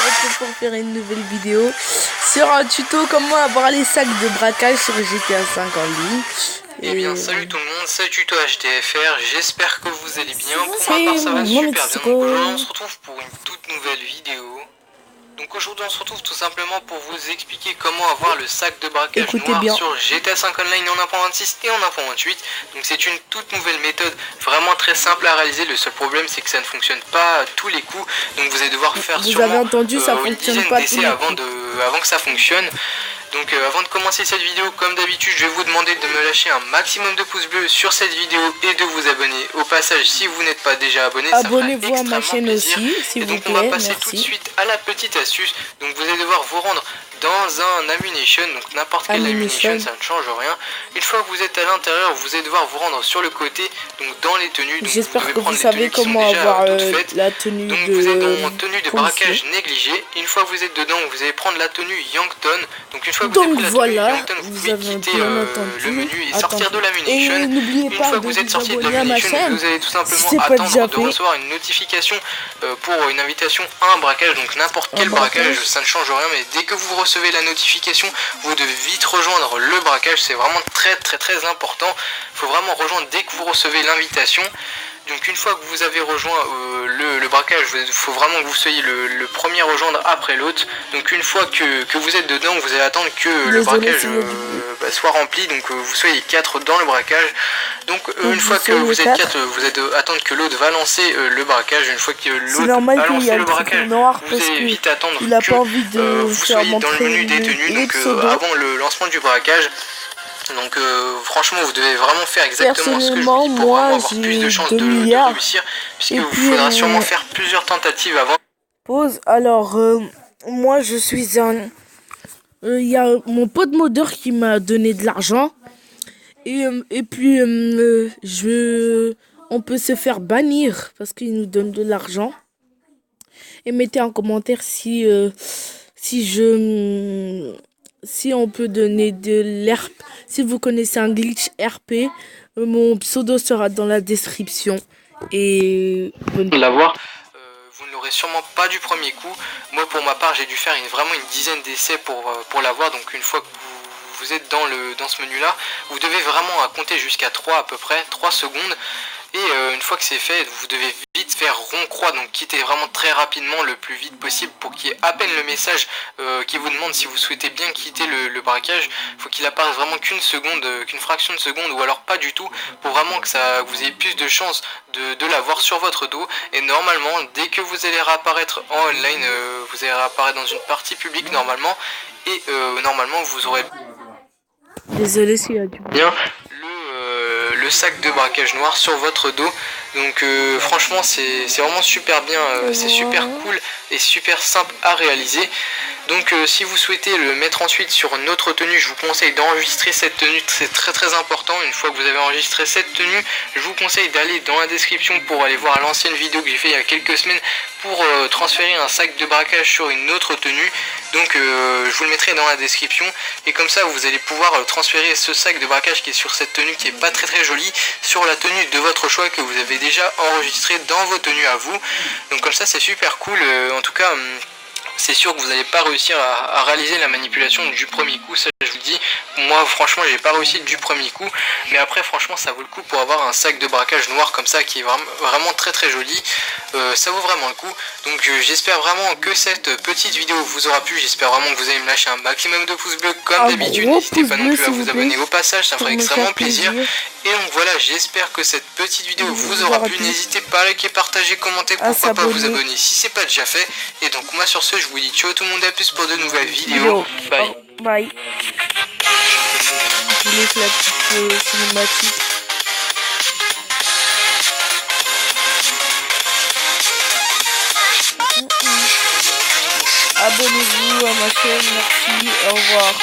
retrouve pour faire une nouvelle vidéo sur un tuto comment avoir les sacs de braquage sur GTA 5 en ligne. Eh bien salut tout le monde, c'est Tuto HDFR, j'espère que vous allez bien. Pour ma part ça va super bien, donc aujourd'hui on se retrouve pour une toute nouvelle vidéo. Donc aujourd'hui on se retrouve tout simplement pour vous expliquer comment avoir le sac de braquage noir sur GTA 5 Online en 1.26 et en 1.28. Donc c'est une toute nouvelle méthode vraiment très simple à réaliser. Le seul problème c'est que ça ne fonctionne pas à tous les coups. Donc vous allez devoir faire sûrement une dizaine d'essais avant que ça fonctionne. Donc avant de commencer cette vidéo, comme d'habitude, je vais vous demander de me lâcher un maximum de pouces bleus sur cette vidéo et de vous abonner au passage si vous n'êtes pas déjà abonné. Abonnez-vous à ma chaîne plaisir. aussi, s'il vous plaît. On va passer Merci. tout de suite à la petite astuce. Donc vous allez devoir vous rendre dans un ammunition, donc n'importe quelle ammunition, ça ne change rien. Une fois que vous êtes à l'intérieur, vous allez devoir vous rendre sur le côté, donc dans les tenues. J'espère que vous savez comment avoir la tenue donc vous êtes en tenue de braquage négligée. Une fois que vous êtes dedans, vous allez prendre la tenue Yankton. Donc une fois que vous avez pris la tenue Yankton, vous pouvez quitter le menu et sortir de l'ammunition. Une fois que vous êtes sorti de l'ammunition, vous allez tout simplement attendre de recevoir une notification pour une invitation à un braquage. Donc n'importe quel braquage, ça ne change rien, mais dès que vous recevez la notification, vous devez vite rejoindre le braquage. C'est vraiment très important. Il faut vraiment rejoindre dès que vous recevez l'invitation. Donc une fois que vous avez rejoint le braquage, il faut vraiment que vous soyez le premier à rejoindre après l'autre. Donc une fois que vous êtes dedans, vous allez attendre que le braquage soit rempli. Donc vous soyez 4 dans le braquage. Donc une fois que vous êtes 4, vous allez attendre que l'autre va lancer le braquage. Une fois que l'autre a lancé le braquage, vous allez vite attendre que vous soyez dans le menu des tenues, donc avant le lancement du braquage. Donc franchement vous devez vraiment faire exactement ce que je vous dis pour vraiment avoir plus de chances de réussir, puisque vous faudra sûrement faire plusieurs tentatives avant. Pause. Alors moi je suis un... Il y a mon pote modeur qui m'a donné de l'argent et puis on peut se faire bannir parce qu'il nous donne de l'argent. Et mettez en commentaire si on peut donner de l'ERP. Si vous connaissez un glitch RP, mon pseudo sera dans la description. Et l'avoir, vous ne l'aurez sûrement pas du premier coup. Moi pour ma part j'ai dû faire vraiment une dizaine d'essais pour l'avoir. Donc une fois que vous êtes dans ce menu là, vous devez vraiment compter jusqu'à 3 à peu près, 3 secondes. Et une fois que c'est fait, vous devez vite faire rond-croix, donc quitter vraiment très rapidement le plus vite possible pour qu'il y ait à peine le message qui vous demande si vous souhaitez bien quitter le braquage. Il faut qu'il apparaisse vraiment qu'une seconde, qu'une fraction de seconde, ou alors pas du tout, pour vraiment que vous ayez plus de chances de l'avoir sur votre dos. Et normalement, dès que vous allez réapparaître en online, vous allez réapparaître dans une partie publique normalement, et normalement vous aurez... Désolé s'il y a du bien le sac de braquage noir sur votre dos. Donc franchement c'est vraiment super bien, c'est super cool et super simple à réaliser. Donc si vous souhaitez le mettre ensuite sur une autre tenue, je vous conseille d'enregistrer cette tenue, c'est très important. Une fois que vous avez enregistré cette tenue, je vous conseille d'aller dans la description pour aller voir l'ancienne vidéo que j'ai fait il y a quelques semaines pour transférer un sac de braquage sur une autre tenue. Donc je vous le mettrai dans la description, et comme ça vous allez pouvoir transférer ce sac de braquage qui est sur cette tenue qui est pas très jolie sur la tenue de votre choix que vous avez déjà enregistré dans vos tenues à vous. Donc comme ça c'est super cool. En tout cas c'est sûr que vous n'allez pas réussir à réaliser la manipulation du premier coup, ça je vous dis. Moi franchement j'ai pas réussi du premier coup, mais après franchement ça vaut le coup pour avoir un sac de braquage noir comme ça qui est vraiment très joli. Ça vaut vraiment le coup. Donc j'espère vraiment que cette petite vidéo vous aura plu. J'espère vraiment que vous allez me lâcher un maximum de pouces bleus comme d'habitude. N'hésitez pas non plus à vous abonner au passage, ça me ferait extrêmement plaisir. Et donc voilà, j'espère que cette petite vidéo vous aura plu. N'hésitez pas à liker, partager, commenter, pourquoi pas vous abonner si c'est pas déjà fait. Et donc moi sur ce je vous dis ciao tout le monde, à plus pour de nouvelles vidéos. Bye. Bye. Je vous laisse la petite cinématique. Abonnez-vous à ma chaîne, merci, au revoir.